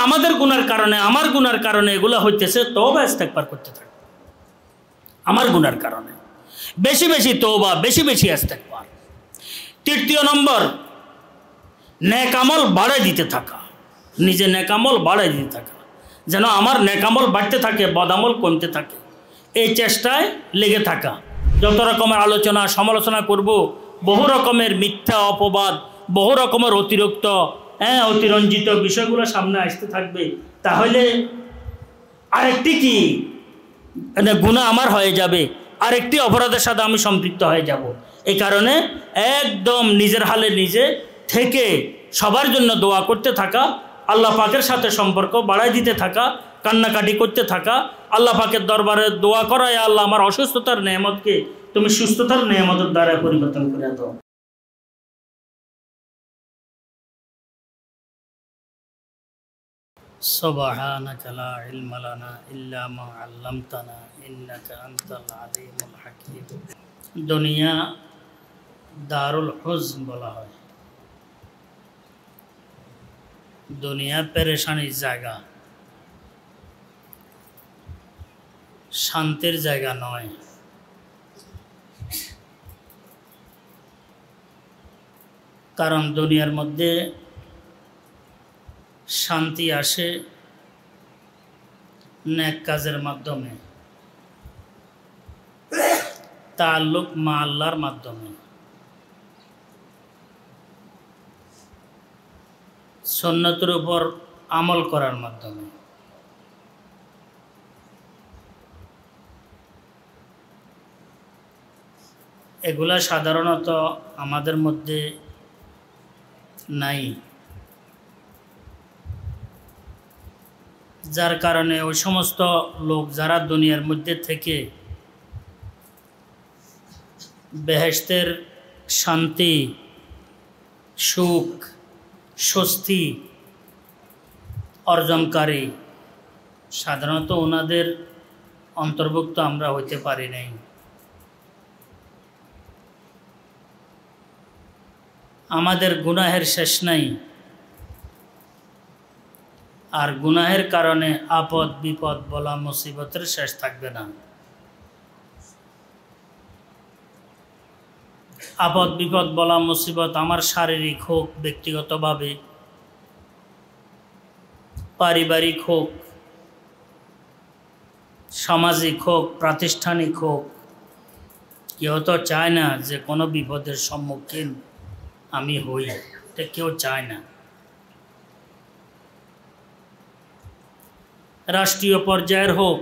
আমাদের গুনার কারণে, আমার গুনার কারণে এগুলো হইতেছে, তওবা ইস্তেগফার করতে থাকো। আমার গুনার কারণে বেশি বেশি তওবা, বেশি বেশি ইস্তেগফার। তৃতীয় নম্বর, নেক আমল বাড়াই দিতে থাকা। নিজে নেক আমল বাড়াই দিতে থাকা, যেন আমার নেক আমল বাড়তে থাকে, বদামল কমতে থাকে, এই চেষ্টায় লেগে থাকা। যত রকমের আলোচনা সমালোচনা করব, বহু রকমের মিথ্যা অপবাদ, বহু রকমের অতিরিক্ত অতিরঞ্জিত বিষয়গুলো সামনে আসতে থাকবে। তাহলে আরেকটি কি গুনাহ আমার হয়ে যাবে, আরেকটি অপরাধের সাথে আমি সম্পৃক্ত হয়ে যাব। এই কারণে একদম নিজের হালে নিজে থেকে সবার জন্য দোয়া করতে থাকা, আল্লাহ পাকের সাথে সম্পর্ক বাড়াই দিতে থাকা, কান্নাকাটি করতে থাকা, আল্লাহ পাকের দরবারে দোয়া করা, ইয়া আল্লাহ আমার অসুস্থতার নেয়ামতকে তুমি সুস্থতার নেয়ামতের দ্বারা পরিবর্তন করে দাও। সুবহানাকা লা ইলমা লানা ইল্লা মা আল্লামতানা ইন্নাকা আনতাল আলিমুল হাকীম। দুনিয়া দারুল হুজন বলা হয়। দুনিয়া পেরেশানির জায়গা, শান্তির জায়গা নয়। কারণ দুনিয়ার মধ্যে শান্তি আসে নেক কাজের মাধ্যমে, তাআল্লুক মা আল্লাহর মাধ্যমে, সুন্নতের উপর আমল করার মাধ্যমে। এগুলা সাধারণত আমাদের মধ্যে নাই, যার কারণে ওই সমস্ত লোক যারা দুনিয়ার মধ্যে থেকে বেহেশতের শান্তি, সুখ, স্বস্তি অর্জনকারী, সাধারণত ওনাদের অন্তর্ভুক্ত আমরা হইতে পারি নাই। আমাদের গুনাহের শেষ নাই, আর গুনাহের কারণে আপদ বিপদ বলা মুসিবতের শেষ থাকবে না। আপদ বিপদ বলা মুসিবত আমার শারীরিক হোক, ব্যক্তিগতভাবে, পারিবারিক হোক, সামাজিক হোক, প্রাতিষ্ঠানিক হোক, কেউ তো চায় না যে কোনো বিপদের সম্মুখীন আমি হই, এটা কেউ চায় না। রাষ্ট্রীয় পর্যায়ের হোক,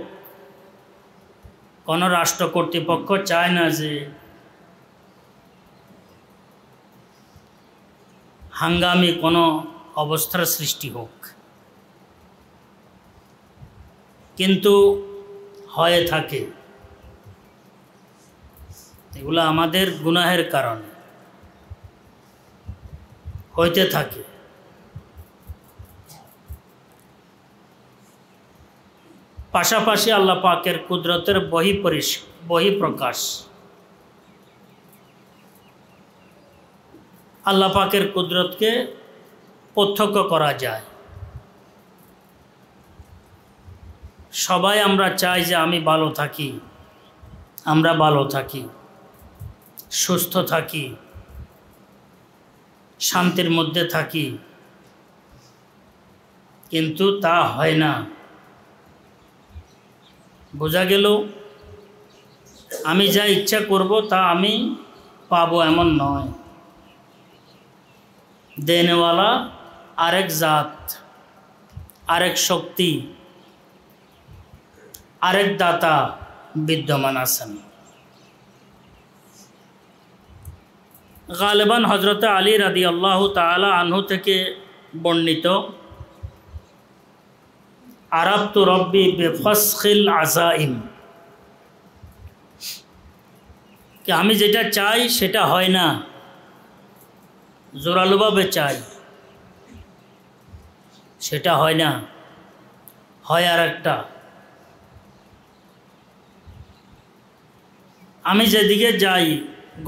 কোনো রাষ্ট্র কর্তৃপক্ষ চায় না যে হাঙ্গামি কোনো অবস্থার সৃষ্টি হোক, কিন্তু হয়ে থাকে। এগুলো আমাদের গুনাহের কারণে হইতে থাকে। পাশাপাশি আল্লাহ পাকের কুদরতের বহিঃপ্রকাশ, আল্লাহ পাকের কুদরতকে প্রত্যক্ষ করা যায়। সবাই আমরা চাই যে আমি ভালো থাকি, আমরা ভালো থাকি, সুস্থ থাকি, শান্তির মধ্যে থাকি, কিন্তু তা হয় না। বোঝা গেল আমি যা ইচ্ছা করব তা আমি পাবো এমন নয়। দেনেওয়ালা আরেক জাত, আরেক শক্তি, আরেক দাতা বিদ্যমান আছেন। গালেবান হজরত আলী রাদিয়াল্লাহু তাআলা আনহু থেকে বর্ণিত, আরাবতু রব্বি বিফসখিল আযাইম, कि আমি যেটা চাই সেটা হয় না, জোরালোভাবে চাই সেটা হয় না, হয় আর একটা। আমি যেদিকে যাই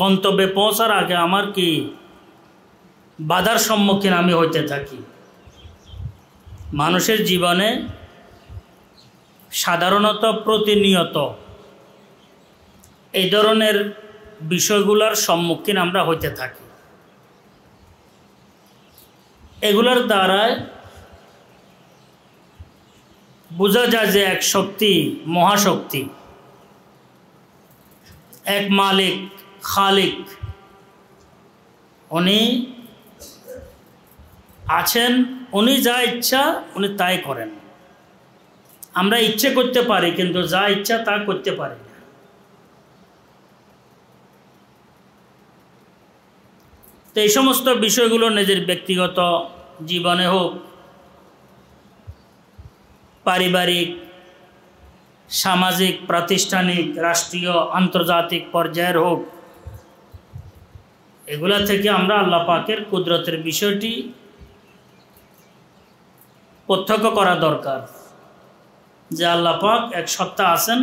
গন্তব্যে পৌঁছার আগে আমার কি বাধার সম্মুখীন আমি হইতে থাকি। মানুষের জীবনে সাধারণত প্রতিনিয়ত এই ধরনের বিষয়গুলোর সম্মুখীন আমরা হইতে থাকি। এগুলোর দ্বারায় বোঝা যায় যে এক শক্তি, মহাশক্তি, এক মালিক, খালিক, উনি আছেন, উনি যা ইচ্ছা উনি তাই করেন। আমরা ইচ্ছে করতে পারি কিন্তু যা ইচ্ছা তা করতে পারি না। তো এই সমস্ত বিষয়গুলো নিজের ব্যক্তিগত জীবনে হোক, পারিবারিক, সামাজিক, প্রাতিষ্ঠানিক, রাষ্ট্রীয়, আন্তর্জাতিক পর্যায়ের হোক, এগুলা থেকে আমরা আল্লাহ পাকের কুদরতের বিষয়টি প্রত্যক্ষ করা দরকার যে আল্লাহ পাক এক সত্তা আছেন।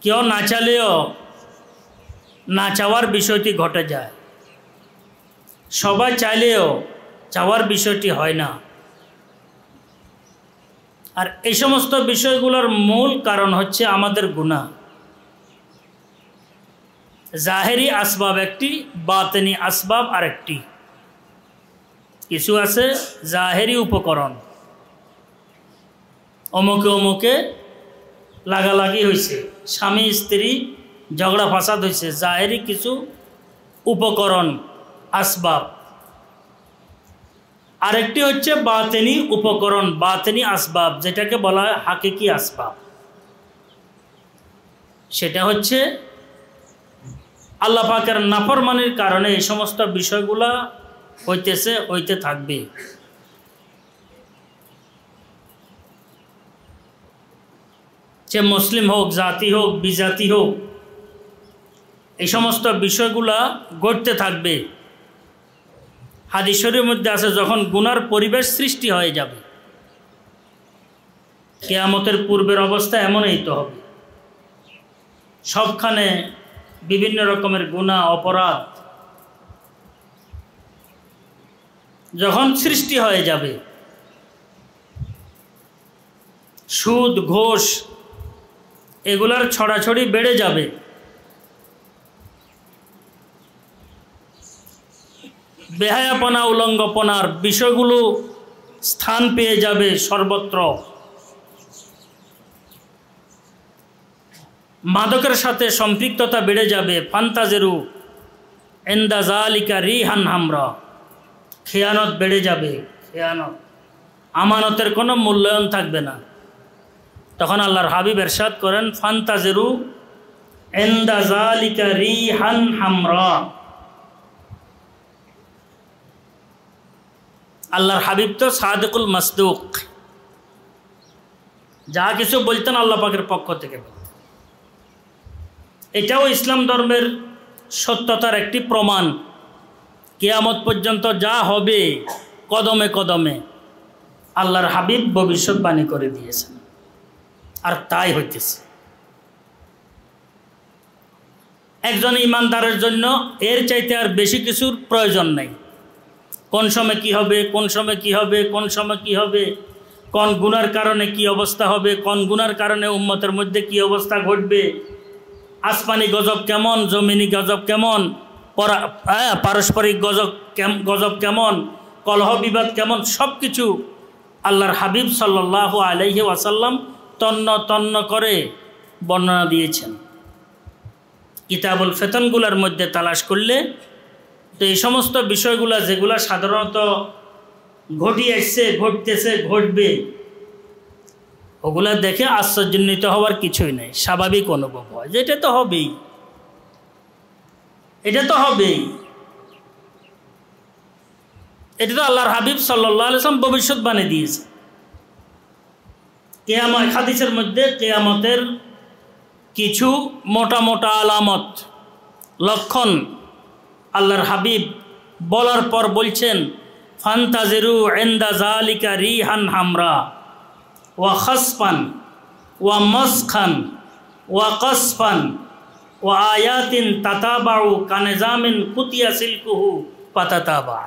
কেউ না চাইলেও না চাওয়ার বিষয়টি ঘটে যায়, সবাই চাইলেও চাওয়ার বিষয়টি হয় না। আর এই সমস্ত বিষয়গুলোর মূল কারণ হচ্ছে আমাদের গুনাহ। জাহেরি আসবাব একটি, বাতেনি আসবাব আরেকটি। কিছু আছে জাহেরি উপকরণ, অমুকে অমুকে লাগালাগি হয়েছে, স্বামী স্ত্রী ঝগড়া ফাসাদ হয়েছে, জাহেরি কিছু উপকরণ, আসবাব। আরেকটি হচ্ছে বাতেনি উপকরণ, বাতেনি আসবাব, যেটাকে বলা হয় হাকিকি আসবাব। সেটা হচ্ছে আল্লাহ পাকের নাফরমানির কারণে এই সমস্ত বিষয়গুলা হইতেছে, হইতে থাকবে। সে মুসলিম হোক, জাতি হোক, বিজাতি হোক, এই সমস্ত বিষয়গুলা ঘটতে থাকবে। হাদিস শরীফের মধ্যে আছে, যখন গুনার পরিবেশ সৃষ্টি হয়ে যাবে, কিয়ামতের পূর্বের অবস্থা এমনই তো হবে। সবখানে বিভিন্ন রকমের গুনাহ, অপরাধ যখন সৃষ্টি হয়ে যাবে, সুদ, ঘোষ এগুলার ছড়াছড়ি বেড়ে যাবে, বেহায়াপনা, উলঙ্গপনার বিষয়গুলো স্থান পেয়ে যাবে সর্বত্র, মাদকের সাথে সম্পৃক্ততা বেড়ে যাবে। ফান্তাজেরু ইনদা যালিকা রিহান হামরা, খেয়ানত বেড়ে যাবে, খেয়ানত, আমানতের কোনো মূল্যায়ন থাকবে না। তখন আল্লাহর হাবিব ইরশাদ করেন, ফান্তাজেরু ইনদা যালিকা রিহান হামরা। আল্লাহর হাবিব তো সাদিকুল মাসদুক, যা কিছু বলতেন আল্লাহ পাকের পক্ষ থেকে। এটাও ইসলাম ধর্মের সত্যতার একটি প্রমাণ। কিয়ামত পর্যন্ত যা হবে কদমে কদমে আল্লাহর হাবিব ভবিষ্যৎবাণী করে দিয়েছেন, আর তাই হইতেছে। একজন ইমানদারের জন্য এর চাইতে আর বেশি কিছুর প্রয়োজন নাই। কোন সময় কি হবে, কোন সময় কি হবে, কোন সময় কি হবে, কোন গুনার কারণে কি অবস্থা হবে, কোন গুনার কারণে উম্মতের মধ্যে কি অবস্থা ঘটবে, আসমানি গজব কেমন, জমিনি গজব কেমন, পারস্পরিক গজব কেমন, কলহ বিবাদ কেমন, সব কিছু আল্লাহর হাবিব সাল্লাল্লাহু আলাইহি ওয়াসাল্লাম তন্ন তন্ন করে বর্ণনা দিয়েছেন। কিতাবুল ফিতনগুলোর মধ্যে তালাশ করলে তো এই সমস্ত বিষয়গুলো যেগুলো সাধারণত ঘটিয়ে আসছে, ঘটতেছে, ঘটবে, ওগুলা দেখে আশ্চর্যান্বিত হওয়ার কিছুই নেই, স্বাভাবিক অনুভব হয় যে এটা তো হবেই, এটা তো হবেই। এটা তো আল্লাহর হাবিব সাল্লাল্লাহু আলাইহি ওয়াসাল্লাম ভবিষ্যৎবাণী দিয়েছে। কিয়ামত, হাদিসের মধ্যে কিয়ামতের কিছু মোটা মোটা আলামত, লক্ষণ আল্লাহর হাবিব বলার পর বলছেন, ফান্তাজিরু ইনদা যালিকা রিহান হামরা ওয়া খাসফান ওয়া মাসখান ওয়া কাসফান ওয়া আয়াতিন তাতাবাউ কানিজামিন কুতিয়া সিলকুহু পাতাতাবা।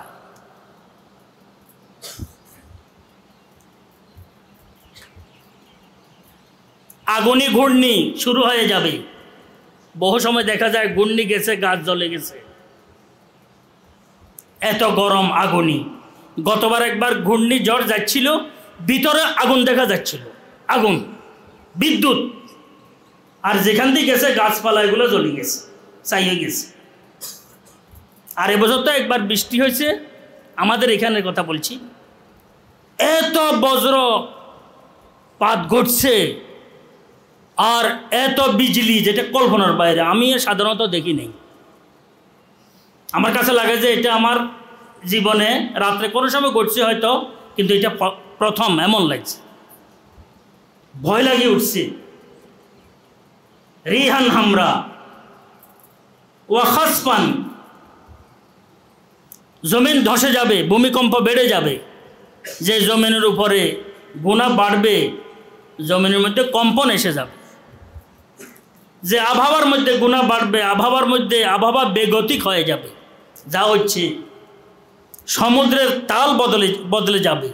আগুনি ঘূর্ণি শুরু হয়ে যাবে। বহু সময় দেখা যায় ঘূর্ণি গেছে, গাছ জ্বলে গেছে, এত গরম আগুনি। গতবার একবার ঘূর্ণি ঝড় যাচ্ছিল, ভিতরে আগুন দেখা যাচ্ছিল, আগুন, বিদ্যুৎ, আর যেখান দিয়ে গেছে গাছপালা এগুলো জ্বলে গেছে, ছাই হয়ে গেছে। আর এবছর তো একবার বৃষ্টি হয়েছে, আমাদের এখানের কথা বলছি, এত বজ্রপাত ঘটছে আর এত বিজলি, যেটা কল্পনার বাইরে। আমি সাধারণত দেখি নাই। আমার কাছে লাগে যে এটা আমার জীবনে রাত্রে কোনো সময় ঘটছে হয়তো, কিন্তু এটা প্রথম এমন লাগছে, ভয় লাগিয়ে উঠছে। রিহান হামরা ওয়া খাসফান, জমিন ধসে যাবে, ভূমিকম্প বেড়ে যাবে। যে জমিনের উপরে গুনাহ বাড়বে, জমিনের মধ্যে কম্পন এসে যাবে। যে আবহাওয়ার মধ্যে গুনাহ বাড়বে, আবহাওয়ার মধ্যে আবহাওয়া বেগতিক হয়ে যাবে। যা হচ্ছে সমুদ্রের তাল বদলে যাবে।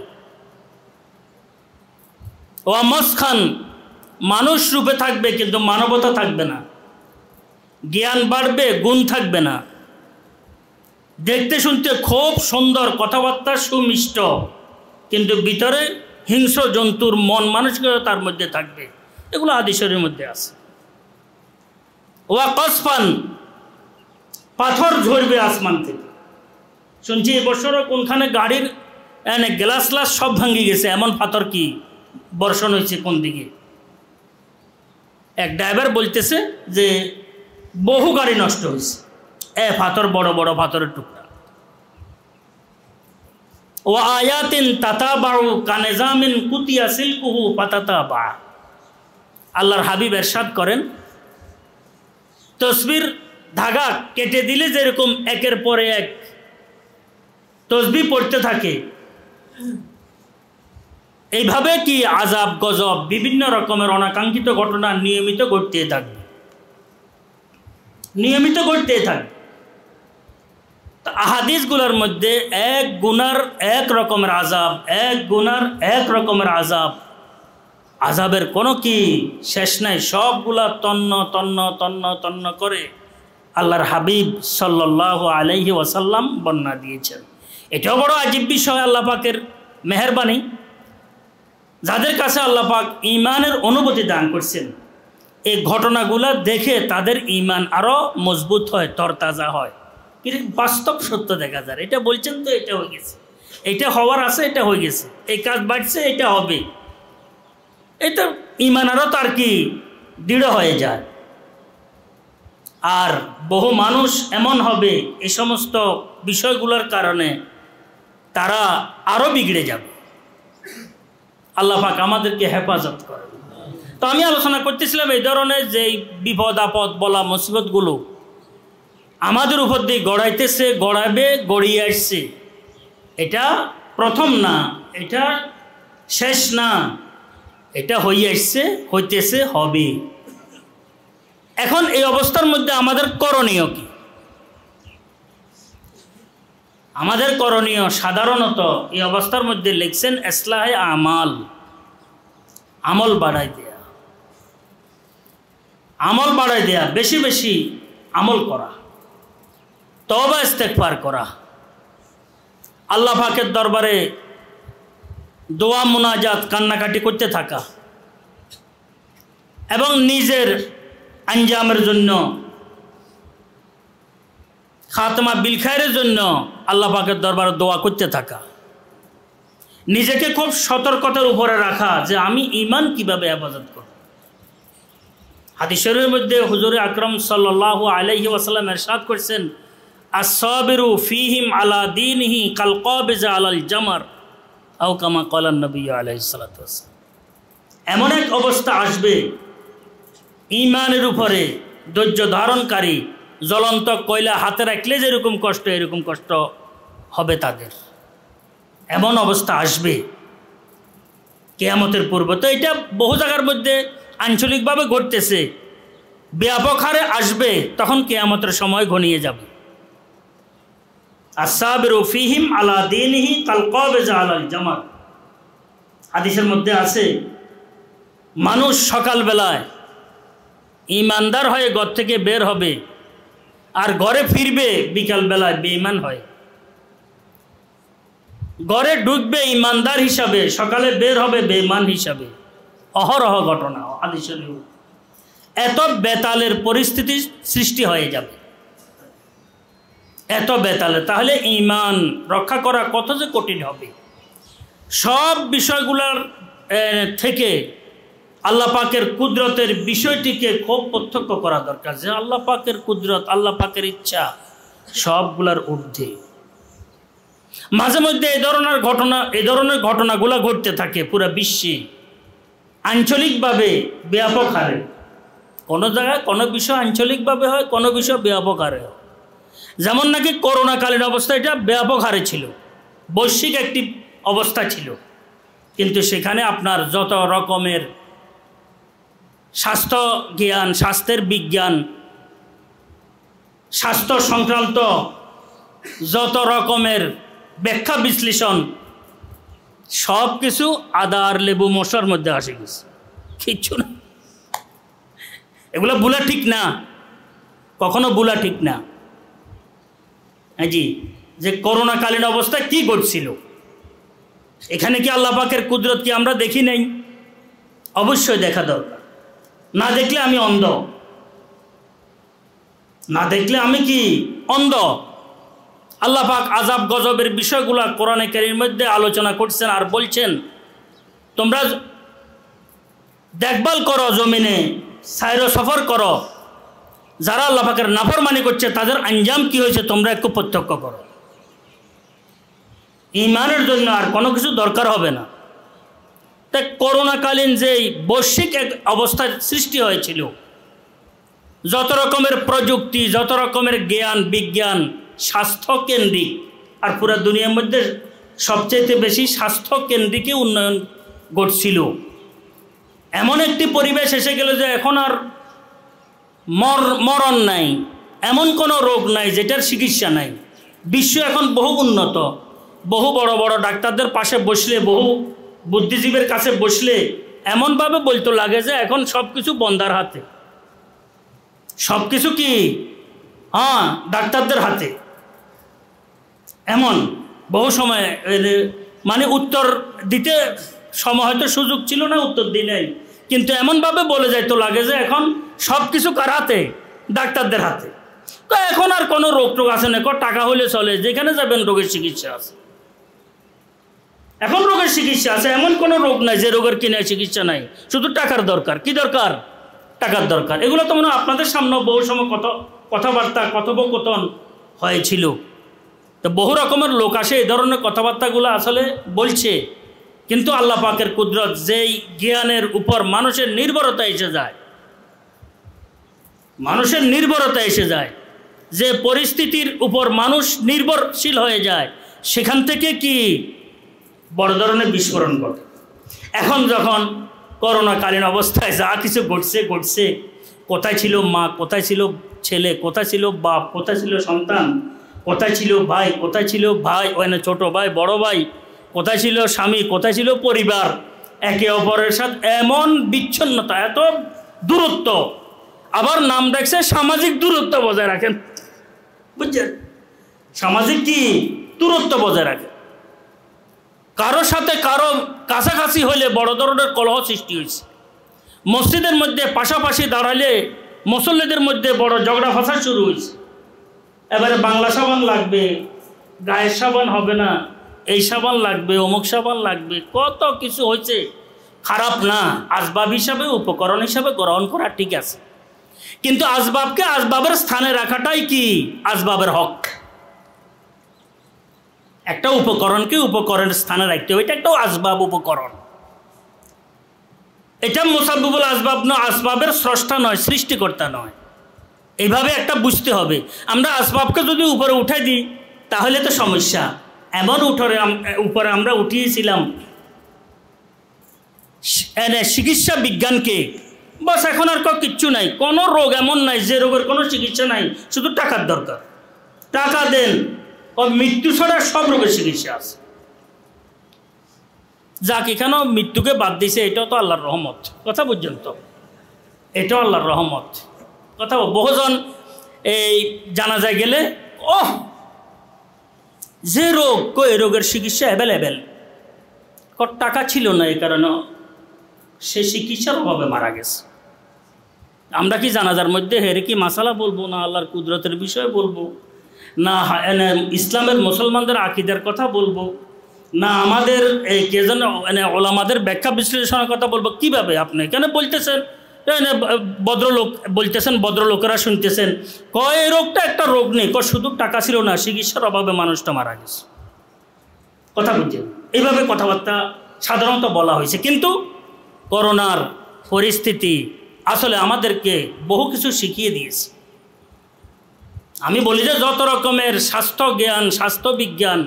ওয়া মসখান, মানুষ রূপে থাকবে কিন্তু মানবতা থাকবে না। জ্ঞান বাড়বে, গুণ থাকবে না। দেখতে শুনতে খুব সুন্দর, কথাবার্তা সুমিষ্ট, কিন্তু ভিতরে হিংস্র জন্তুর মন মানসিকতা তার মধ্যে থাকবে। এগুলো হাদিসের মধ্যে আছে। ওয়া কসফান, পাথর ঝরবে আসমান থেকে। শুনছি এবছরও কোনখানে গাড়ির গ্লাস গ্লাস সব ভাঙে গেছে, এমন পাথর কি বর্ষণ হয়েছে কোন দিকে। এক ড্রাইভার বলতেছে যে বহু গাড়ি নষ্ট হয়েছে, পাথর, বড় বড় পাথরের টুকরা। ও আয়াতিন তাতাবাউ কানিজামিন কুতিয়া সিলকুহু পাতাতাবা। আল্লাহর হাবিব ইরশাদ করেন, তসবির ধাগা কেটে দিলে যেরকম একের পরে এক তসবিহ পড়তে থাকে, এইভাবে কি আযাব গজব বিভিন্ন রকমের অনাকাঙ্ক্ষিত ঘটনা নিয়মিত ঘটতে থাকবে, নিয়মিত ঘটতে থাকবে। আহাদিসগুলোর মধ্যে এক গুনার এক রকমের আযাব, এক গুনার এক রকমের আযাব, আযাবের কোনো কি শেষ নাই। সবগুলা তন্ন তন্ন তন্ন তন্ন করে আল্লাহর হাবিব সাল্লাল্লাহু আলাইহি ওয়াসাল্লাম বর্ণনা দিয়েছেন। এটাও বড় আজীব বিষয়, আল্লাহ পাকের মেহেরবানি। যাদের কাছে আল্লাহ পাক ঈমানের অনুভূতি দান করছেন, এই ঘটনাগুলো দেখে তাদের ঈমান আরও মজবুত হয়, তরতাজা হয়। কিন্তু বাস্তব সত্য দেখা যায়, এটা বলছেন তো এটা হয়ে গেছে, এটা হওয়ার আছে, এটা হয়ে গেছে, এই কাজ বাড়ছে, এটা হবে, এটা ঈমান আরও তার কি দৃঢ় হয়ে যায়। আর বহু মানুষ এমন হবে এই সমস্ত বিষয়গুলোর কারণে তারা আরও বিগড়ে যাবে। আল্লাহ পাক আমাদেরকে হেফাজত করে। তো আমি আলোচনা করতেছিলাম এই ধরনের যে বিপদ আপদ বলা মুসিবতগুলো আমাদের উপর দিয়ে গড়াইতেছে, গড়াবে, গড়িয়ে আসছে। এটা প্রথম না, এটা শেষ না, এটা হয়ে আসছে, হইতেছে, হবে। এখন এই অবস্থার মধ্যে আমাদের করণীয় কি? আমাদের করণীয় সাধারণত এই অবস্থার মধ্যে লিখছেন ইসলাহে আমাল, আমল বাড়াই দেয়া, আমল বাড়াই দেয়া, বেশি বেশি আমল করা, তওবা ইস্তেগফার করা, আল্লাহ পাকের দরবারে দোয়া মুনাজাত কান্নাকাটি করতে থাকা, এবং নিজের আঞ্জামের জন্য, খাতমা বিল খায়রের জন্য আল্লাহ পাকের দরবারে দোয়া করতে থাকা, নিজেকে খুব সতর্কতার উপরে রাখা যে আমি ঈমান কিভাবে হেফাজত করব। হাদিস শরীফের মধ্যে হুজুর আকরাম সাল্লাল্লাহু আলাইহি ওয়াসাল্লাম ইরশাদ করেছেন, আস-সাবিরু ফীহিম আলা দীনিহি কাল কাবিজা আলাল জামার আও কামা ক্বালা নবী আলাইহিস সালাতু ওয়াসসালাম। এমন এক অবস্থা আসবে ঈমানের উপরে ধৈর্য ধারণকারী জ্বলন্ত কয়লা হাতে রাখলে যেরকম কষ্ট, এরকম কষ্ট হবে তাদের। এমন অবস্থা আসবে কিয়ামতের পূর্বে। তো এটা বহু জায়গার মধ্যে আঞ্চলিকভাবে ঘটতেছে, ব্যাপক হারে আসবে, তখন কিয়ামতের সময় ঘনিয়ে যাবে। আস-সাবিরু ফীহিম আলা দীনিহি কাল কাবিজা আলাল জামার। হাদিসের মধ্যে আছে মানুষ সকালবেলায় ইমানদার হয়ে ঘর থেকে বের হবে আর ঘরে ফিরবে বিকালবেলায় বেঈমান হয়। ঘরে ঢুকবে ইমানদার হিসাবে, সকালে বের হবে বেঈমান হিসাবে। অহরহ ঘটনা হাদিসে এত বেতালের পরিস্থিতি সৃষ্টি হয়ে যাবে, এত বেতালে, তাহলে ঈমান রক্ষা করা কত যে কঠিন হবে। সব বিষয়গুলোর থেকে আল্লাহ পাকের কুদরতের বিষয়টিকে খুব প্রত্যক্ষ করা দরকার, যে আল্লাহ পাকের কুদরত, আল্লাহ পাকের ইচ্ছা সবগুলার ঊর্ধ্বে। মাঝে মধ্যে এই ধরনের ঘটনাগুলো ঘটতে থাকে পুরো বিশ্বে, আঞ্চলিকভাবে ব্যাপক হারে। কোনো জায়গায় কোনো বিষয় আঞ্চলিকভাবে হয়, কোনো বিষয় ব্যাপক হারে হয়। যেমন নাকি করোনাকালীন অবস্থা, এটা ব্যাপক হারে ছিল, বৈশ্বিক একটি অবস্থা ছিল, কিন্তু সেখানে আপনার যত রকমের স্বাস্থ্য জ্ঞান, স্বাস্থ্যের বিজ্ঞান, স্বাস্থ্য সংক্রান্ত যত রকমের ব্যাখ্যা বিশ্লেষণ, সব কিছু আদা আর লেবু মশলার মধ্যে আসে গেছে, কিচ্ছু না। এগুলো ভুলা ঠিক না, কখনো ভুলা ঠিক না। হ্যাঁ জি, যে করোনাকালীন অবস্থায় কি ঘটছিল, এখানে কি আল্লাহ পাকের কুদরত কি আমরা দেখি নাই? অবশ্যই দেখা দরকার। না দেখলে আমি অন্ধ, না দেখলে আমি কি অন্ধ। আল্লাহ পাক আযাব গজবের বিষয়গুলা কোরআনে কারীমের মধ্যে আলোচনা করছেন আর বলছেন, তোমরা দেখভাল করো, জমিনে সাইর সফর করো, যারা আল্লাহ পাকের নাফরমানি করছে তাদের আঞ্জাম কি হয়েছে তোমরা একটু প্রত্যক্ষ করো। ঈমানের জন্য আর কোনো কিছু দরকার হবে না। তাই করোনাকালীন যেই বৈশ্বিক এক অবস্থার সৃষ্টি হয়েছিল, যত রকমের প্রযুক্তি, যত রকমের জ্ঞান বিজ্ঞান স্বাস্থ্যকেন্দ্রিক, আর পুরো দুনিয়ার মধ্যে সবচেয়ে বেশি স্বাস্থ্যকেন্দ্রিকই উন্নয়ন ঘটছিল, এমন একটি পরিবেশ এসে গেল যে এখন আর মরণ নাই, এমন কোনো রোগ নাই যেটার চিকিৎসা নাই। বিশ্ব এখন বহু উন্নত, বহু বড় বড় ডাক্তারদের পাশে বসলে, বহু বুদ্ধিজীবীর কাছে বসলে এমনভাবে বলতে লাগে যে এখন সব কিছু বন্দার হাতে, সব কিছু কি ডাক্তারদের হাতে। এমন বহু সময় মানে উত্তর দিতে সময় হয়তো সুযোগ ছিল না, উত্তর দিই নাই, কিন্তু এমনভাবে বলে যাইতো লাগে যে এখন সব কিছু কার হাতে? ডাক্তারদের হাতে। তো এখন আর কোনো রোগ টোগ আছে না, টাকা হলে চলে, যেখানে যাবেন রোগের চিকিৎসা আছে। এখন রোগের চিকিৎসা আছে, এমন কোনো রোগ নাই যে রোগের কিনে চিকিৎসা নাই, শুধু টাকার দরকার। কি দরকার? টাকার দরকার। এগুলো তো মনে হয় আপনাদের সামনে বহু সময় কথাবার্তা কথোপকথন হয়েছিল। তো বহু রকমের লোক আসে এই ধরনের কথাবার্তাগুলো আসলে বলছে, কিন্তু আল্লাহ পাকের কুদরত, যেই জ্ঞানের উপর মানুষের নির্ভরতা এসে যায়, মানুষের নির্ভরতা এসে যায়, যে পরিস্থিতির উপর মানুষ নির্ভরশীল হয়ে যায়, সেখান থেকে কি বড় ধরনের বিস্ফোরণ ঘটে। এখন যখন করোনাকালীন অবস্থায় যা কিছু ঘটছে, কোথায় ছিল মা, কোথায় ছিল ছেলে, কোথায় ছিল বাপ, কোথায় ছিল সন্তান, কোথায় ছিল ভাই, কোথায় ছিল ভাই ওখানে ছোট ভাই বড় ভাই, কোথায় ছিল স্বামী, কোথায় ছিল পরিবার, একে অপরের সাথে এমন বিচ্ছিন্নতা, এত দূরত্ব। আবার নাম দেখছে সামাজিক দূরত্ব বজায় রাখেন, বুঝছেন? সামাজিক কি দূরত্ব বজায় রাখেন। কারো সাথে কারো কাছাকাছি হলে বড় ধরনের কলহ সৃষ্টি হয়েছে। মসজিদের মধ্যে পাশাপাশি দাঁড়ালে মুসল্লিদের মধ্যে বড় ঝগড়া ফাসাদ শুরু হয়েছে। এবারে বাংলা সাবান লাগবে, গায়ের সাবান হবে না, এই সাবান লাগবে, অমুক সাবান লাগবে, কত কিছু হয়েছে। খারাপ না, আসবাব হিসাবে, উপকরণ হিসাবে গ্রহণ করা ঠিক আছে, কিন্তু আসবাবকে আসবাবের স্থানে রাখাটাই কি আসবাবের হক। একটা উপকরণকে উপকরণের স্থানে রাখতে হবে, এটা একটা আসবাব, উপকরণ। এটা মুসাব্বিবুল আসবাব নয়, আসবাবের স্রষ্টা নয়, সৃষ্টিকর্তা নয়। এইভাবে একটা বুঝতে হবে। আমরা আসবাবকে যদি উপরে উঠাই দিই তাহলে তো সমস্যা। এমন উপরে আমরা উঠিয়েছিলাম চিকিৎসা বিজ্ঞানকে, বাস এখন আর কিচ্ছু নাই, কোনো রোগ এমন নাই যে রোগের কোনো চিকিৎসা নাই, শুধু টাকার দরকার। টাকা দেন, মৃত্যু ছাড়া সব রোগের চিকিৎসা আছে। যাক এখানেও মৃত্যুকে বাদ দিছে, এটাও তো আল্লাহর রহমত। কথা বুঝছেন তো, এটাও আল্লাহর রহমত। কথা বহুজন এই জানাজায় গেলে যে রোগ এই রোগের চিকিৎসা অ্যাভেলেবেল, টাকা ছিল না, এই কারণে সে চিকিৎসার অভাবে মারা গেছে। আমরা কি জানাজার মধ্যে হেরে কি মাসালা বলবো, না আল্লাহর কুদরতের বিষয়ে বলবো, না ইসলামের মুসলমানদের আকিদার কথা বলবো, না আমাদের এই কে যেন ওলামাদের ব্যাখ্যা বিশ্লেষণের কথা বলবো? কিভাবে আপনি কেন বলতেছেন? ভদ্রলোক বলতেছেন, ভদ্রলোকেরা শুনতেছেন, কয় এই রোগটা একটা রোগ নেই, শুধু টাকা ছিল না, চিকিৎসার অভাবে মানুষটা মারা গেছে। কথা বুঝছেন? এইভাবে কথাবার্তা সাধারণত বলা হয়েছে। কিন্তু করোনার পরিস্থিতি আসলে আমাদেরকে বহু কিছু শিখিয়ে দিয়েছে। আমি বলি যে যত রকমের স্বাস্থ্য জ্ঞান, স্বাস্থ্য বিজ্ঞান,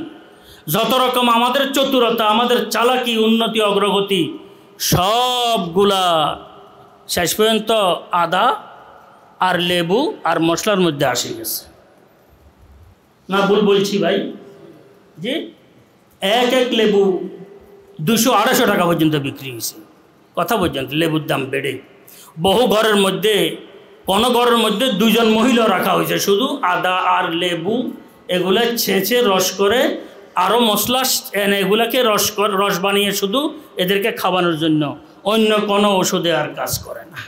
যত রকম আমাদের চতুরতা, আমাদের চালাকি, উন্নতি, অগ্রগতি, সবগুলা শেষ পর্যন্ত আদা আর লেবু আর মশলার মধ্যে আসে গেছে। না ভুল বলছি ভাই? যে এক লেবু 200-250 টাকা পর্যন্ত বিক্রি হয়েছে। কথা পর্যন্ত লেবুর দাম বেড়ে বহু ঘরের মধ্যে, কোনো ঘরের মধ্যে 2 জন মহিলা রাখা হয়েছে, শুধু আদা আর লেবু এগুলা ছেঁচে রস করে, আরও মশলা এগুলাকে রস বানিয়ে শুধু এদেরকে খাওয়ানোর জন্য, অন্য কোনো ওষুধে আর কাজ করে না।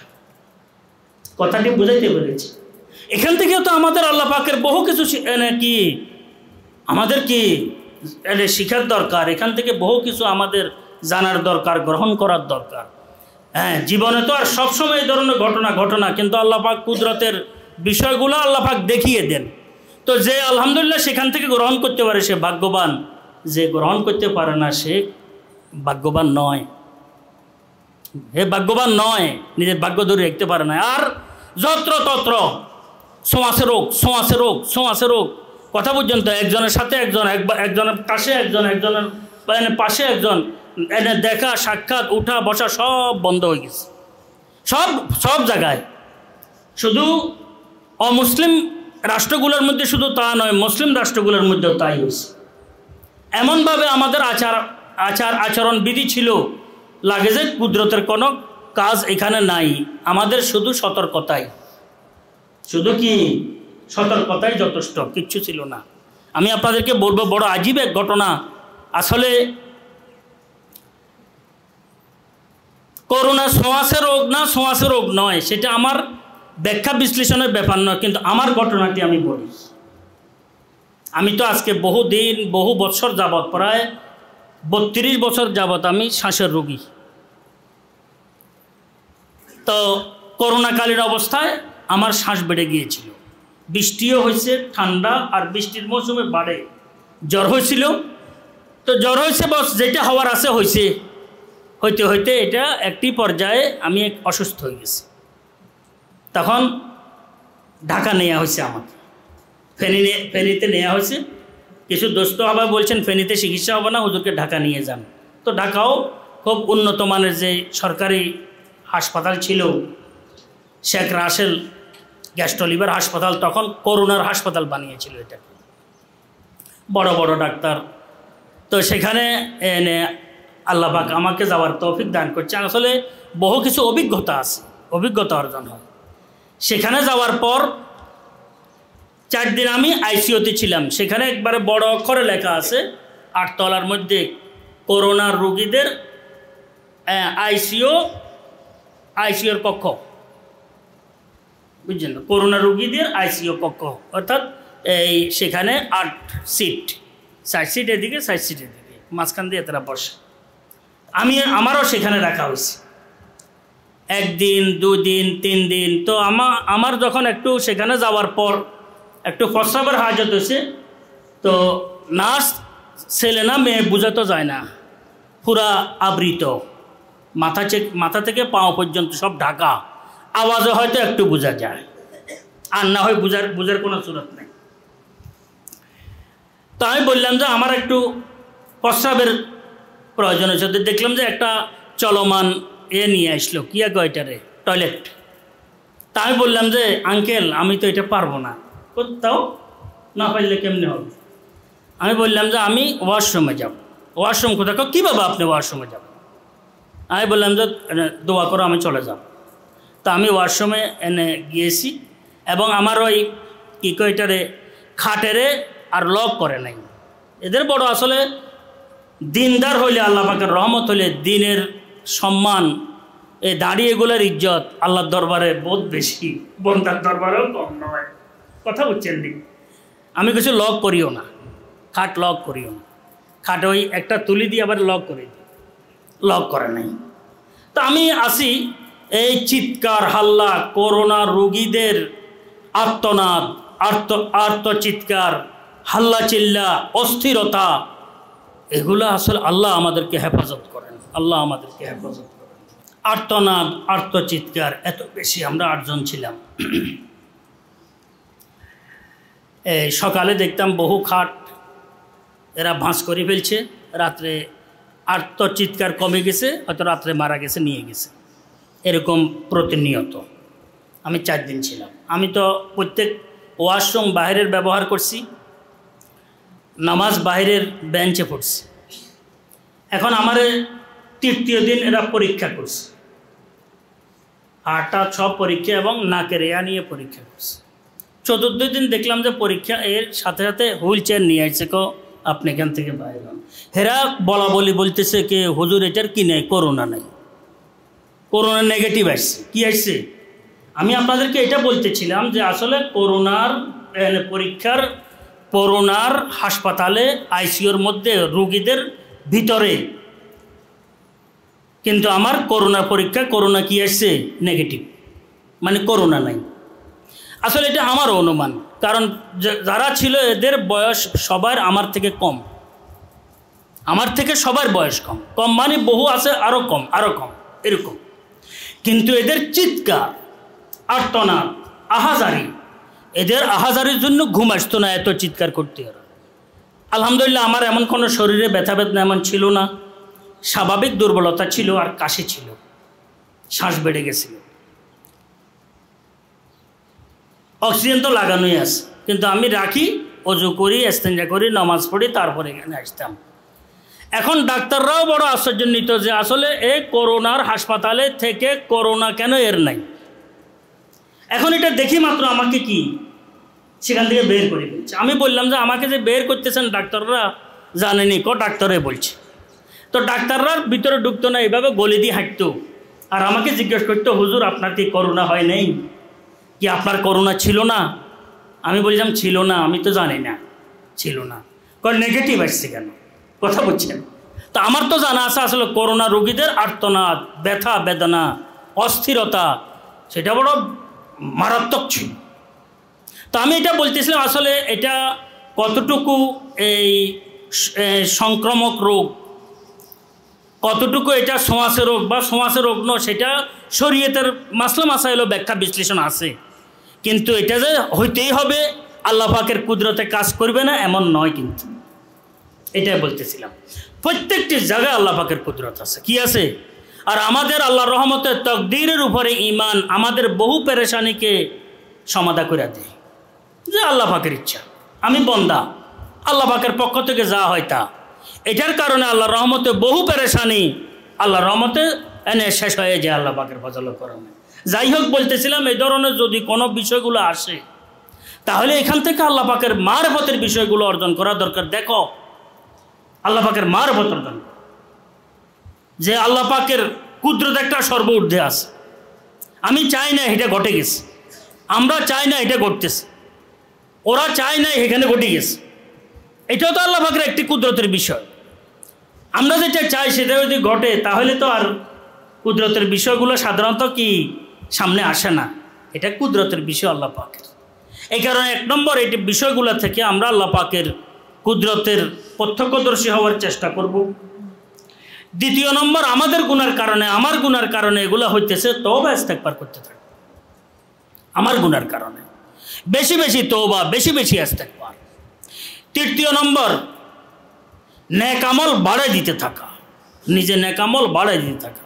কথাটি বুঝাইতে পেরেছি? এখান থেকেও তো আমাদের আল্লাহ পাকের বহু কিছু কি আমাদের কি শিখার দরকার, এখান থেকে বহু কিছু আমাদের জানার দরকার, গ্রহণ করার দরকার। হ্যাঁ, জীবনে তো আর সবসময় এই ধরনের ঘটনা, কিন্তু আল্লাহ পাক কুদরতের বিষয়গুলো আল্লাহ পাক দেখিয়ে দেন। তো যে আলহামদুলিল্লাহ সেখান থেকে গ্রহণ করতে পারে সে ভাগ্যবান, যে গ্রহণ করতে পারে না সে ভাগ্যবান নয়। হে ভাগ্যবান নয়, নিজের ভাগ্য ধরে রাখতে পারে না। আর যত্র তত্র ছোঁয়াশে রোগ, কথা পর্যন্ত একজনের সাথে একজন, একজনের কাছে একজন, একজনের পাশে একজন, দেখা সাক্ষাৎ উঠা বসা সব বন্ধ হয়ে গেছে সব জায়গায়। শুধু অমুসলিম রাষ্ট্রগুলোর মধ্যে শুধু তা নয়, মুসলিম রাষ্ট্রগুলোর মধ্যেও তাই হয়েছে। এমনভাবে আমাদের আচরণ বিধি ছিল, লাগে যে কুদরতের কোনো কাজ এখানে নাই, আমাদের শুধু সতর্কতাই, শুধু কি সতর্কতাই যথেষ্ট, কিচ্ছু ছিল না। আমি আপনাদেরকে বলবো, বড় আজীব এক ঘটনা। আসলে করোনা ছোঁয়াশে রোগ নয়, সেটা আমার ব্যাখ্যা বিশ্লেষণের ব্যাপার নয়, কিন্তু আমার ঘটনাটি আমি বলি। আমি তো আজকে বহু বছর যাবৎ, প্রায় 32 বছর যাবৎ আমি শ্বাসের রোগী। তো করোনাকালীন অবস্থায় আমার শ্বাস বেড়ে গিয়েছিল, বৃষ্টিও হয়েছে, ঠান্ডা আর বৃষ্টির মৌসুমে বাড়ে, জ্বর হয়েছিল। তো জ্বর হয়েছে, বস যেটা হওয়ার আছে হয়েছে, হইতে এটা একটি পর্যায়ে আমি অসুস্থ হয়ে গেছি। তখন ঢাকা নেওয়া হয়েছে, আমাকে ফেনীতে নেওয়া হয়েছে। কিছু দোস্ত আবার বলছেন ফেনীতে চিকিৎসা হবে না, হুজুরকে ঢাকা নিয়ে যান। তো ঢাকাও খুব উন্নত মানের যে সরকারি হাসপাতাল ছিল, শেখ রাসেল গ্যাস্ট্রোলিভার হাসপাতাল, তখন করোনার হাসপাতাল বানিয়েছিল এটাকে, বড় বড় ডাক্তার। তো সেখানে আল্লাহ পাক আমাকে যাওয়ার তৌফিক দান করছে। আসলে বহু কিছু অভিজ্ঞতা অর্জন হয়। সেখানে যাওয়ার পর 4 দিন আমি আইসিইউতে ছিলাম। সেখানে একবারে বড় অক্ষরে লেখা আছে 8 তলার মধ্যে, করোনার রোগীদের আইসিইউর কক্ষ, বুঝলেন? করোনা রোগীদের আইসিইউ কক্ষ, অর্থাৎ এই সেখানে 8 সিট, 4 সিট এদিকে 4 সিট এদিকে, মাঝখান দিয়ে তারা বসে। আমারও সেখানে রাখা হয়েছে 1 দিন, 2 দিন, 3 দিন। তো আমার যখন একটু সেখানে যাওয়ার পর একটু প্রস্রাবের হাজত হয়েছে, তো নার্স ছেলে না মেয়ে বোঝাতে যায় না, পুরা আবৃত, মাথা থেকে পাও পর্যন্ত সব ঢাকা, আওয়াজও হয়তো একটু বোঝা যায়, আর না হয় বোঝার কোনো সুরত নেই। তো আমি বললাম যে আমার একটু প্রস্রাবের প্রয়োজন হয়েছে। দেখলাম যে একটা চলমান নিয়ে আসলো, কি কয়টারে টয়লেট। তা আমি বললাম যে আঙ্কেল আমি তো এটা পারবো না। কোথাও না পারলে কেমনে হবে? আমি বললাম যে আমি ওয়াশরুমে যাব। ওয়াশরুম কোথায়? কীভাবে আপনি ওয়াশরুমে যাবেন? আমি বললাম যে দোয়া করো আমি চলে যাব। তা আমি ওয়াশরুমে এনে গিয়েছি এবং আমার ওই কী কয়টারে খাটেরে আর লক করে নাই। এদের বড় আসলে দিনদার হইলে, আল্লাহ পাকের রহমত হইলে দিনের সম্মান, এই দাঁড়িয়েগুলোর ইজ্জত আল্লাহর দরবারে বহুত বেশি, বন্দার দরবারেও কম নয়। কথা বুঝছেন নি? আমি কিছু লক করিও না, খাট লক করিও না। খাট ওই একটা তুলি দিয়ে আবার লক করে দিই, লক করে নাই। তা আমি আসি, এই চিৎকার হাল্লা, করোনা রোগীদের আর্তনাদ, আর্তচিৎকার, হাল্লা চিল্লা, অস্থিরতা, এগুলো আসলে আল্লাহ আমাদেরকে হেফাজত করেন, আল্লাহ আমাদেরকে হেফাজত করেন। আর্তনাদ, আর্তচিৎকার এত বেশি। আমরা 8 জন ছিলাম। সকালে দেখতাম বহু খাট এরা ভাঁজ করে ফেলছে, রাত্রে আর্তচিৎকার কমে গেছে, হয়তো রাত্রে মারা গেছে, নিয়ে গেছে, এরকম প্রতিনিয়ত। আমি 4 দিন ছিলাম। আমি তো প্রত্যেক ওয়াশরুম বাইরের ব্যবহার করছি, নামাজ বাইরের বেঞ্চে পড়ছি। এখন আমার 3য় দিন এরা পরীক্ষা করছে, 8টা 6 পরীক্ষা এবং নাকের এয়া নিয়ে পরীক্ষা করছে। 4th দিন দেখলাম যে পরীক্ষা এর সাথে সাথে হুইল চেয়ার নিয়ে আসছে, আপনি এখান থেকে বাইরে হন। হেরা বলতেছে কে হুজুর এটার কি নেই, করোনা নেই, করোনা নেগেটিভ আসছে। কি আসছে? আমি আপনাদেরকে এটা বলতেছিলাম যে আসলে করোনার পরীক্ষার, করোনার হাসপাতালে আইসিইউর মধ্যে রোগীদের ভিতরে, কিন্তু আমার করোনা পরীক্ষা, করোনা কি আসছে? নেগেটিভ, মানে করোনা নাই। আসলে এটা আমার অনুমান, কারণ যারা ছিল এদের বয়স সবার আমার থেকে কম, আমার থেকে সবার বয়স কম। কম মানে বহু আছে আরও কম, আরও কম, এরকম। কিন্তু এদের চিৎকার, আর্তনাদ, আহাজারি, এদের আহাজারির জন্য ঘুম আসতো না, এত চিৎকার করতে। আলহামদুলিল্লাহ আমার এমন কোনো শরীরে ব্যথা বেদনা এমন ছিল না। স্বাভাবিক দুর্বলতা ছিল আর কাশি ছিল, শ্বাস বেড়ে গেছিল। অক্সিজেন তো লাগানোই আছে, কিন্তু আমি রাখি, অজু করি, ইস্তেঞ্জা করি, নামাজ পড়ি, তারপরে এখানে আসতাম। এখন ডাক্তাররাও বড় আশ্চর্যান্বিত যে আসলে এই করোনার হাসপাতালে থেকে করোনা কেন এর নাই। এখন এটা দেখি মাত্র আমাকে কি সেখান থেকে বের করে ফেলছে। আমি বললাম যে আমাকে যে বের করতেছেন ডাক্তাররা জানেনি, ডাক্তারে বলছে। তো ডাক্তাররা ভিতরে ঢুকতো না, এভাবে গলি দিয়ে হাঁটতো আর আমাকে জিজ্ঞেস করতো, হুজুর আপনার কি করোনা হয় নাই, কি আপনার করোনা ছিল না? আমি বললাম ছিল না, আমি তো জানি না, ছিল না। নেগেটিভ আসছে কেন? কথা বলছেন? তো আমার তো জানা আছে আসলে করোনা রোগীদের আর্তনাদ, ব্যথা বেদনা, অস্থিরতা, সেটা বড় মারাত্মক ছিল। তো আমি এটা বলতেছিলাম আসলে এটা কতটুকু এই সংক্রামক রোগ, কতটুকু এটা ছোঁয়াচে রোগ বা ছোঁয়াচে রোগ নয়, সেটা শরীয়তের মাসলা মাসাইল ব্যাখ্যা বিশ্লেষণ আছে। কিন্তু এটা যে হইতেই হবে, আল্লাহ পাকের কুদরতে কাজ করবে না এমন নয়। কিন্তু এটাই বলতেছিলাম, প্রত্যেকটি জায়গায় আল্লাহ পাকের কুদরত আছে। কি আছে? আর আমাদের আল্লাহর রহমতের তকদিরের উপরে ঈমান আমাদের বহু পেরেশানিকে সমাধা করে দেয়, যে আল্লাহ পাকের ইচ্ছা, আমি বন্দা, আল্লাহ পাকের পক্ষ থেকে যা হয় তা। এটার কারণে আল্লাহর রহমতে বহু পেরেশানি আল্লাহর রহমতে এনে শেষ হয়ে যায় আল্লাহ পাকের ফজলের কারণে। যাই হোক, বলতেছিলাম এই ধরনের যদি কোনো বিষয়গুলো আসে, তাহলে এখান থেকে আল্লাহ পাকের মারফতের বিষয়গুলো অর্জন করা দরকার। দেখো আল্লাহ পাকের মারফত অর্জন, যে আল্লাহ পাকের কুদরত একটা সর্ব ঊর্ধ্বে আছে। আমি চাই না এটা ঘটে গেছে, আমরা চাই না এটা ঘটতেছে, ওরা চায় না এখানে ঘটে গেছে। এটাও তো আল্লাহ পাকের একটি কুদরতের বিষয়। আমরা যেটা চাই সেটা যদি ঘটে, তাহলে তো আর কুদরতের বিষয়গুলো সাধারণত কি সামনে আসে না। এটা কুদরতের বিষয় আল্লাহ পাকের। এই কারণে 1 নম্বর এই বিষয়গুলো থেকে আমরা আল্লাহ পাকের কুদরতের প্রত্যক্ষদর্শী হওয়ার চেষ্টা করব। 2 নম্বর, আমাদের গুনার কারণে, আমার গুনার কারণে এগুলো হইতেছে, তওবা ইস্তেগফার করতে থাকবে। আমার গুনার কারণে বেশি বেশি তওবা, বেশি বেশি ইস্তেগফার। 3 নম্বর, নেক আমল বাড়াই দিতে থাকা, নিজে নেক আমল বাড়াই দিতে থাকা,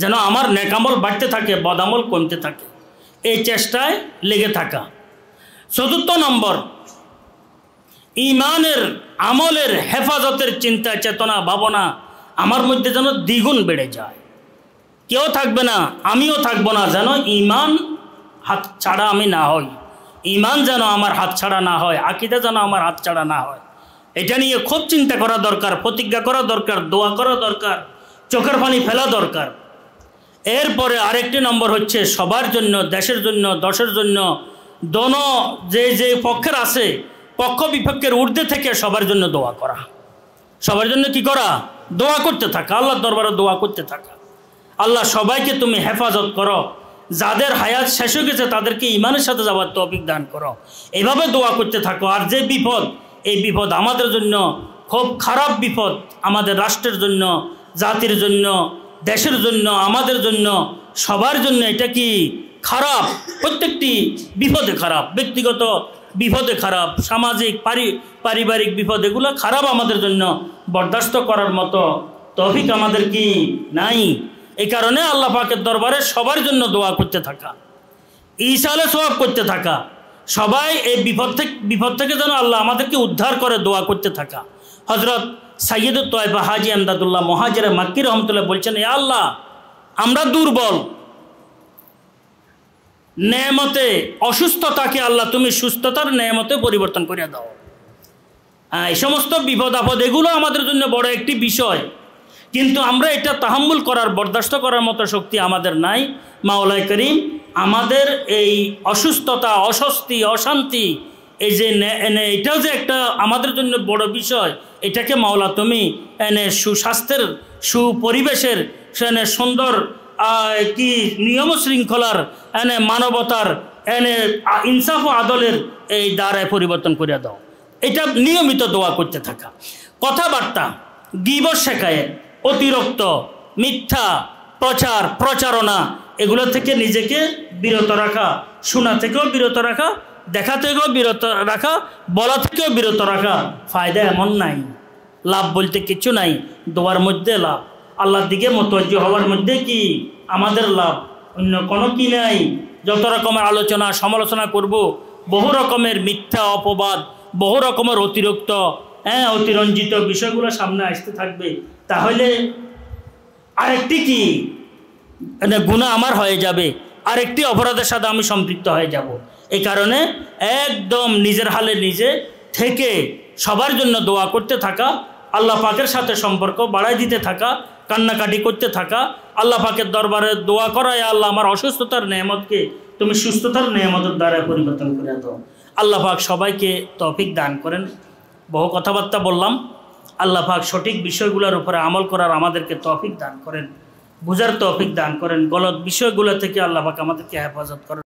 যেন আমার নেক আমল বাড়তে থাকে, বদ আমল কমতে থাকে, এই চেষ্টায় লেগে থাকা। 4 নম্বর, ইমানের আমলের হেফাজতের চিন্তা চেতনা ভাবনা আমার মধ্যে যেন দ্বিগুণ বেড়ে যায়। কেউ থাকবে না, আমিও থাকবো না, যেন ইমান হাত ছাড়া আমি না হই, ইমান যেন আমার হাত ছাড়া না হয়, আকীদা যেন আমার হাত ছাড়া না হয়। এটা নিয়ে খুব চিন্তা করা দরকার, প্রতিজ্ঞা করা দরকার, দোয়া করা দরকার, চোখের পানি ফেলা দরকার। এরপরে আরেকটি নম্বর হচ্ছে সবার জন্য, দেশের জন্য, দশের জন্য, দোনো যে পক্ষের আছে, পক্ষ বিপক্ষের ঊর্ধ্বে থেকে সবার জন্য দোয়া করা। সবার জন্য কি করা? দোয়া করতে থাকা, আল্লাহর দরবারে দোয়া করতে থাকা। আল্লাহ সবাইকে তুমি হেফাজত করো, যাদের হায়াত শেষ হয়ে গেছে তাদেরকে ইমানের সাথে যাওয়ার তৌফিক দান করো। এভাবে দোয়া করতে থাকো। আর যে বিপদ, এই বিপদ আমাদের জন্য খুব খারাপ বিপদ, আমাদের রাষ্ট্রের জন্য, জাতির জন্য, দেশের জন্য, আমাদের জন্য, সবার জন্য এটা কি খারাপ। প্রত্যেকটি বিপদে খারাপ, ব্যক্তিগত বিপদে খারাপ, সামাজিক পারিবারিক বিপদ, এগুলো খারাপ আমাদের জন্য। বরদাস্ত করার মতো তৌফিক আমাদের কি নাই। এই কারণে আল্লাহ পাকের দরবারে সবার জন্য দোয়া করতে থাকা, ইসালে সওয়াব করতে থাকা, সবাই এই বিপদ থেকে যেন আল্লাহ আমাদেরকে উদ্ধার করে দোয়া করতে থাকা। হজরত সাইয়্যিদুত তায়েফা হাজী আমদাদুল্লাহ মুহাজিরে মাক্কি রহমতুল্লাহ বলছেন, এ আল্লাহ, আমরা দুর্বল, নেয়ামতে অসুস্থতাকে আল্লাহ তুমি সুস্থতার নেয়ামতে পরিবর্তন করে দাও। এই সমস্ত বিপদ আপদ এগুলো আমাদের জন্য বড় একটি বিষয়, কিন্তু আমরা এটা তাহাম্মুল করার, বরদাস্ত করার মতো শক্তি আমাদের নাই। মাওলাই করিম আমাদের এই অসুস্থতা, অস্বস্তি, অশান্তি, এই যে এটাও যে একটা আমাদের জন্য বড় বিষয়, এটাকে মাওলা তুমি সুস্বাস্থ্যের, সুপরিবেশের, সুন্দর কি নিয়ম শৃঙ্খলার, মানবতার, ইনসাফ ও আদলের এই দ্বারায় পরিবর্তন করে দাও। এটা নিয়মিত দোয়া করতে থাকা। কথাবার্তা, গীবত শেখায়, অতিরিক্ত মিথ্যা প্রচার প্রচারণা, এগুলো থেকে নিজেকে বিরত রাখা, শোনা থেকেও বিরত রাখা, দেখা থেকেও বিরত রাখা, বলা থেকেও বিরত রাখা। ফায়দা এমন নাই, লাভ বলতে কিছু নাই, দোয়ার মধ্যে লাভ, আল্লাহর দিকে মুতাওয়াজ্জি হওয়ার মধ্যে কি আমাদের লাভ, অন্য কোনো কি নাই। যত রকমের আলোচনা সমালোচনা করব, বহু রকমের মিথ্যা অপবাদ, বহু রকমের অতিরিক্ত অতিরঞ্জিত বিষয়গুলো সামনে আসতে থাকবে, তাহলে আরেকটি কি গুনাহ আমার হয়ে যাবে, আরেকটি অপরাধের সাথে আমি সম্পৃক্ত হয়ে যাব। এই কারণে একদম নিজের হালে নিজে থেকে সবার জন্য দোয়া করতে থাকা, আল্লাহ পাকের সাথে সম্পর্ক বাড়াই দিতে থাকা, কান্নাকাটি করতে থাকা, আল্লাহ পাকের দরবারে দোয়া করা, আল্লাহ আমার অসুস্থতার নেয়ামতকে তুমি সুস্থতার নেয়ামতের দ্বারা পরিবর্তন করে দাও। আল্লাহ পাক সবাইকে তৌফিক দান করেন। বহু কথাবার্তা বললাম, আল্লাহ পাক সঠিক বিষয়গুলোর উপরে আমল করার আমাদেরকে তৌফিক দান করেন, বুঝার তৌফিক দান করেন, গলত বিষয়গুলো থেকে আল্লাহ পাক আমাদেরকে হেফাজত করেন।